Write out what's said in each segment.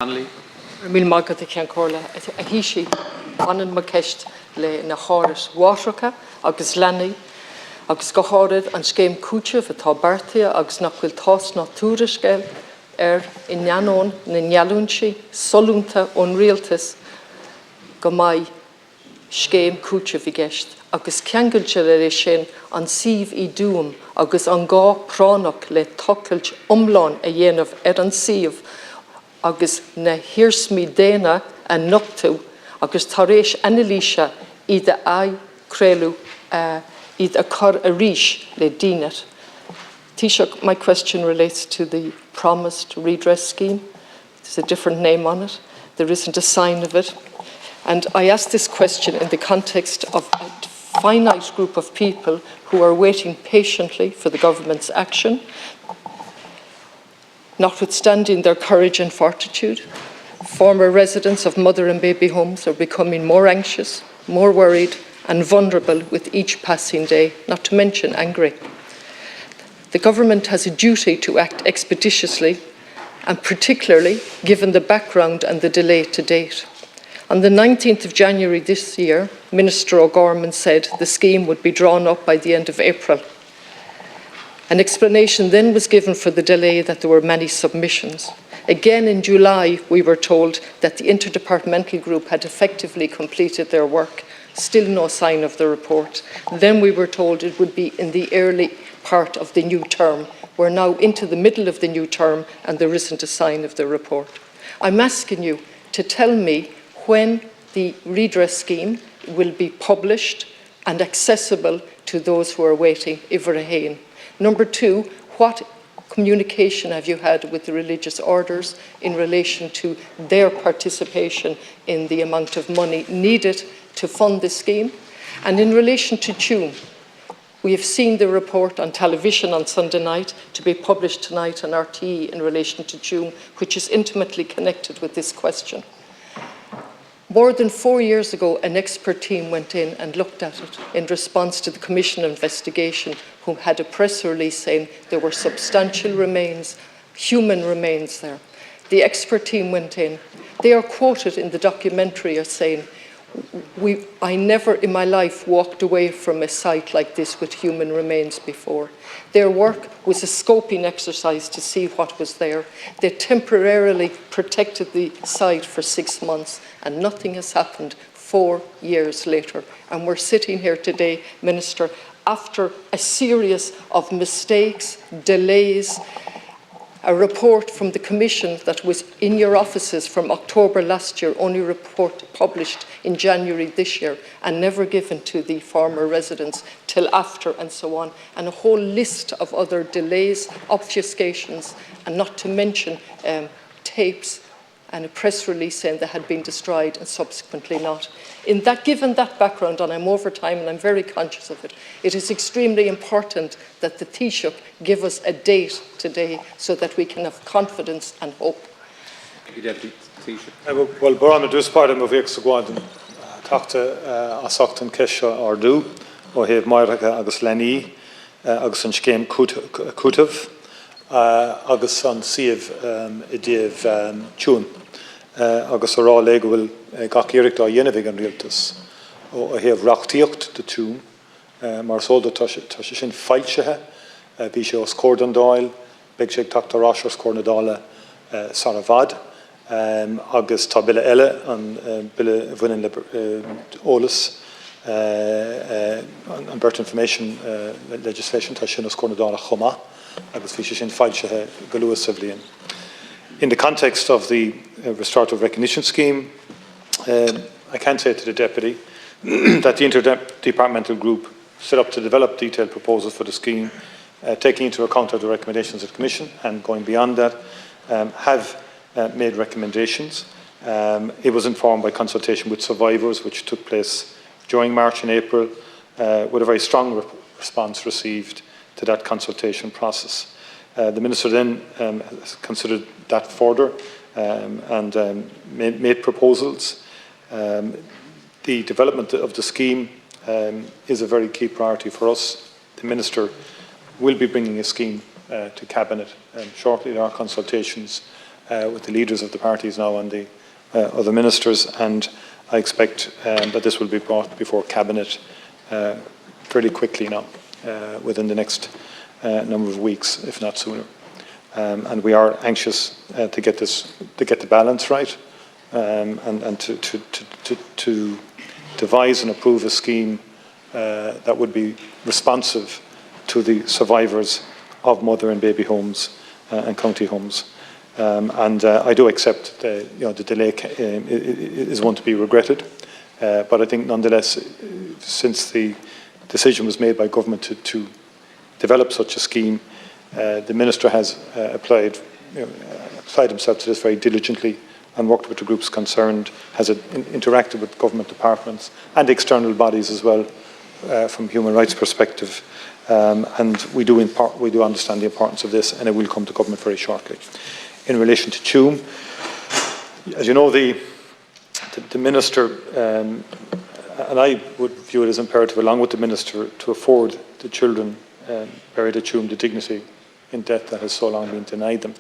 Connolly. Mil magad cean cóla a híisi anan ma ceist le na háras Wátracha agus Lenny agus go hárid an scéim cúteamh atá bartaithe agus nach bhfuil tás ná túrascéil I neanón na nealúnsaí solúnta ón rialtas go maith scéim cúteamh I gceist agus ceangailte le sin an siomh I Tuam agus an gá pránach le tocailt umláin a dhéanamh an siomh agus na hirsmí déna a nochtú agus tar éis analíse iad a créalú iad a chur a ríis le dínet. Taoiseach, my question relates to the promised redress scheme. There's a different name on it. There isn't a sign of it. And I ask this question in the context of a finite group of people who are waiting patiently for the government's action. Notwithstanding their courage and fortitude, former residents of mother and baby homes are becoming more anxious, more worried and vulnerable with each passing day, not to mention angry. The government has a duty to act expeditiously, and particularly given the background and the delay to date. On the 19th of January this year, Minister O'Gorman said the scheme would be drawn up by the end of April. An explanation then was given for the delay that there were many submissions. Again in July, we were told that the interdepartmental group had effectively completed their work. Still no sign of the report. Then we were told it would be in the early part of the new term. We're now into the middle of the new term and there isn't a sign of the report. I'm asking you to tell me when the redress scheme will be published and accessible to those who are waiting, Iverahain. Number two, what communication have you had with the religious orders in relation to their participation in the amount of money needed to fund the scheme? And in relation to Tuam, we have seen the report on television on Sunday night to be published tonight on RTE in relation to Tuam, which is intimately connected with this question. More than 4 years ago, an expert team went in and looked at it in response to the Commission investigation, who had a press release saying there were substantial remains, human remains there. The expert team went in. They are quoted in the documentary as saying, I never in my life walked away from a site like this with human remains before. Their work was a scoping exercise to see what was there. They temporarily protected the site for 6 months and nothing has happened 4 years later. And we're sitting here today, Minister, after a series of mistakes, delays, a report from the Commission that was in your offices from October last year, only a report published in January this year and never given to the former residents till after and so on, and a whole list of other delays, obfuscations, and not to mention tapes and a press release saying they had been destroyed and subsequently not. Given that background, and I'm over time and I'm very conscious of it, it is extremely important that the Taoiseach give us a date today so that we can have confidence and hope. Well, Barana dus part of Vic Sagwadan, Takta Asoktan Kesha Ordu, or Have Moiraga Agus Lenny, Agus and Shkem Kutav, Agus on Siev Idiv Tuam. Agus a rá le bhfuil gach a dhéanamh an rialtas ó a théamh reachtaíocht de Tuam mar sóda tá sé sin fáilsethe bhí sé os Córdandáil beidh sé tagtha rás os Córnadála Saravad agus tá bille eile an bille bhuiinn le ólas an Birth Information legislation tá sin os Córnadála chomá agus bhí sé sin fáilsethe go luas sa bhliain. In the context of the restorative recognition scheme, I can say to the Deputy that the interdepartmental group set up to develop detailed proposals for the scheme, taking into account of the recommendations of the Commission and going beyond that, have made recommendations. It was informed by consultation with survivors, which took place during March and April, with a very strong response received to that consultation process. The Minister then considered that further and made proposals. The development of the scheme is a very key priority for us. The Minister will be bringing a scheme to Cabinet shortly. There are consultations with the leaders of the parties now and the other ministers, and I expect that this will be brought before Cabinet fairly quickly now, within the next number of weeks, if not sooner. And we are anxious to get the balance right, and to devise and approve a scheme that would be responsive to the survivors of mother and baby homes and county homes. And I do accept the delay is one to be regretted, but I think nonetheless, since the decision was made by government to develop such a scheme, the Minister has applied himself to this very diligently and worked with the groups concerned, has interacted with government departments and external bodies as well, from a human rights perspective. And we do understand the importance of this, and it will come to government very shortly. In relation to Tuam, as you know, the Minister, and I would view it as imperative, along with the Minister, to afford the children buried at Tuam the dignity in death that has so long been denied them.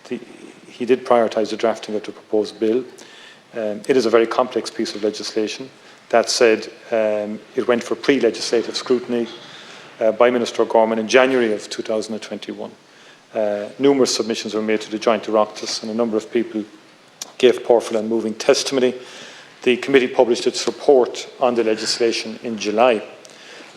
He did prioritise the drafting of the proposed bill. It is a very complex piece of legislation. That said, it went for pre-legislative scrutiny by Minister O'Gorman in January of 2021. Numerous submissions were made to the Joint Oireachtas, and a number of people gave powerful and moving testimony. The committee published its report on the legislation in July.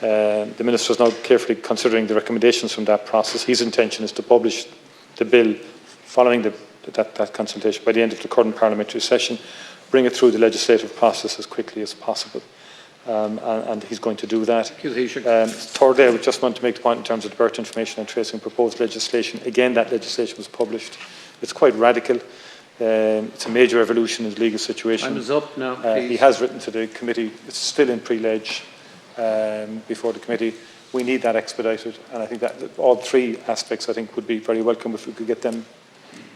The Minister is now carefully considering the recommendations from that process. His intention is to publish the bill following that consultation by the end of the current parliamentary session, bring it through the legislative process as quickly as possible. And he's going to do that. Thirdly, I would just want to make the point in terms of the birth information and tracing proposed legislation. Again, that legislation was published. It's quite radical. It's a major evolution in the legal situation. Time is up now, please. He has written to the committee. It's still in pre-leg before the committee. We need that expedited, and I think that all three aspects, I think, would be very welcome if we could get them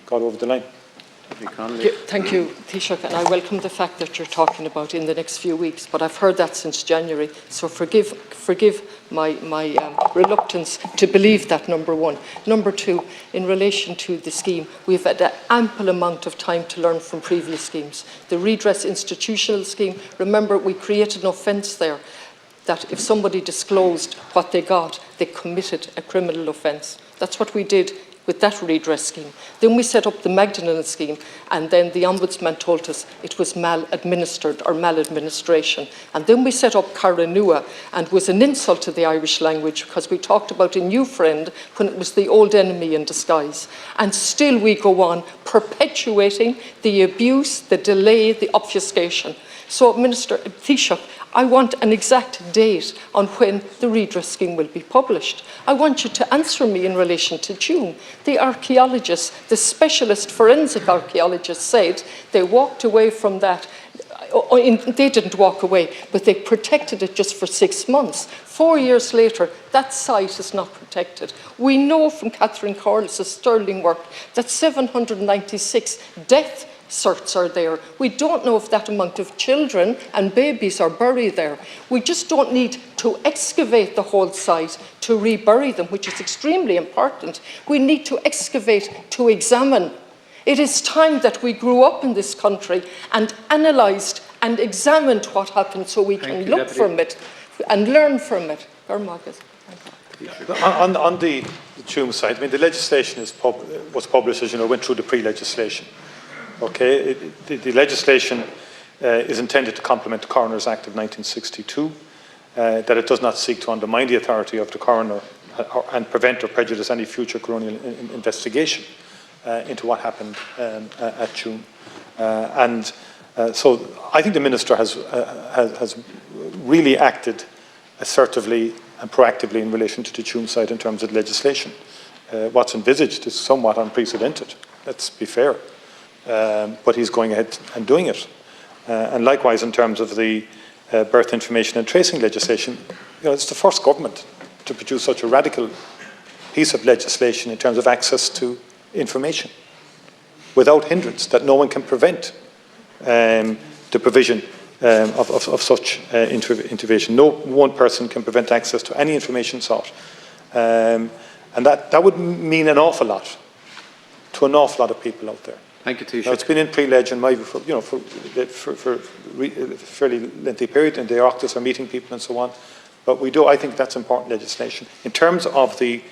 got over the line. Thank you, Taoiseach, and I welcome the fact that you're talking about in the next few weeks, but I've heard that since January, so forgive my reluctance to believe that, number one. Number two, in relation to the scheme, we've had an ample amount of time to learn from previous schemes. The redress institutional scheme, remember, we created an offence there that if somebody disclosed what they got, they committed a criminal offence. That's what we did with that redress scheme. Then we set up the Magdalene scheme, and then the Ombudsman told us it was maladministered or maladministration. And then we set up Caranua, and it was an insult to the Irish language because we talked about a new friend when it was the old enemy in disguise. And still we go on perpetuating the abuse, the delay, the obfuscation. So, Minister Taoiseach, I want an exact date on when the redress scheme will be published. I want you to answer me in relation to Tuam. The archaeologists, the specialist forensic archaeologists said they walked away from that. They didn't walk away, but they protected it just for 6 months. 4 years later, that site is not protected. We know from Catherine Corliss's sterling work that 796 death certs are there. We don't know if that amount of children and babies are buried there. We just don't need to excavate the whole site to rebury them, which is extremely important. We need to excavate to examine. It is time that we grew up in this country and analysed and examined what happened so we can look from it and learn from it. On the Tuam side, I mean, the legislation was published, as you know, went through the pre-legislation. Okay, the legislation is intended to complement the Coroner's Act of 1962, that it does not seek to undermine the authority of the coroner and prevent or prejudice any future coronial investigation into what happened at Tuam. So I think the Minister has really acted assertively and proactively in relation to the Tuam side in terms of legislation. What's envisaged is somewhat unprecedented, let's be fair. But he's going ahead and doing it. And likewise, in terms of the birth information and tracing legislation, it's the first government to produce such a radical piece of legislation in terms of access to information without hindrance, that no one can prevent the provision of such intervention. No one person can prevent access to any information sought. And that would mean an awful lot to an awful lot of people out there. Thank you, Taoiseach. Now, it's been in pre-leg in my view for a fairly lengthy period, and the Oireachtas are meeting people and so on. But I think that's important legislation. In terms of the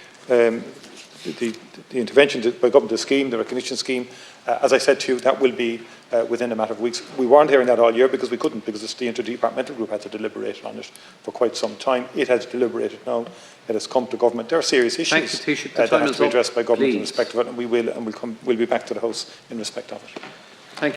intervention by government, the scheme, the recognition scheme, as I said to you, that will be within a matter of weeks. We weren't hearing that all year because we couldn't, because the interdepartmental group had to deliberate on it for quite some time. It has deliberated now. It has come to government. There are serious issues Thank you, Taoiseach. that have to be addressed by government in Please. respect of it, and we'll be back to the House in respect of it.